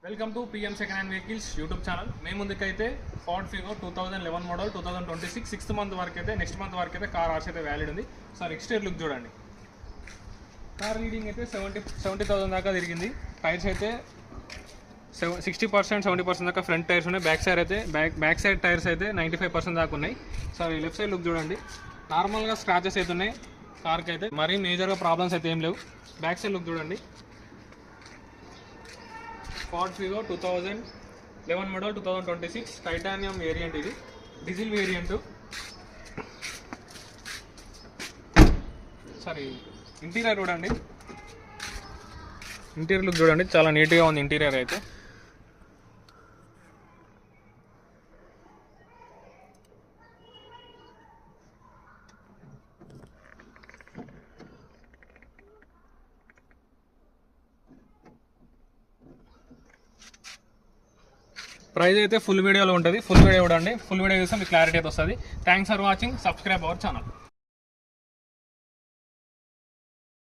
Welcome to PM second hand vehicles YouTube channel. మేము ముందుకైతే Ford Figo 2011 model 2026 6th month వరకు అయితే next month వరకు అయితే కార్ ఆర్స్ అయితే వ్యాలిడ్ ఉంది. సార్ ఎక్స్టీరియర్ లుక్ చూడండి. కార్ రీడింగ్ అయితే 70,000 దాకా తిరిగింది. టైర్స్ అయితే 60% 70% దాకా ఫ్రంట్ టైర్స్ ఉన్నాయి. బ్యాక్ సైడ్ టైర్స్ అయితే 95% దాకా ఉన్నాయి. సార్ ఈ లెఫ్ట్ సైడ్ లుక్ చూడండి. నార్మల్గా స్క్రాచెస్ అయితే ఉన్నాయి కార్కి అయితే, మరీ మేజర్గా ప్రాబ్లమ్స్ అయితే ఏం లేవు. బ్యాక్ సైడ్ లుక్ చూడండి. Ford Figo 2011 model 2026 titanium variant, ఇది డీజిల్ వేరియంట్. సారీ ఇంటీరియర్ చూడండి. ఇంటీరియర్ లుక్ చూడండి, చాలా నీట్గా ఉంది ఇంటీరియర్ అయితే. ప్రైస్ అయితే ఫుల్ వీడియోలో ఉంటుంది. ఫుల్ వీడియో చూడండి. ఫుల్ వీడియో చూస్తే మీకు క్లారిటీ అయితే వస్తుంది. Thanks for watching. Subscribe our channel.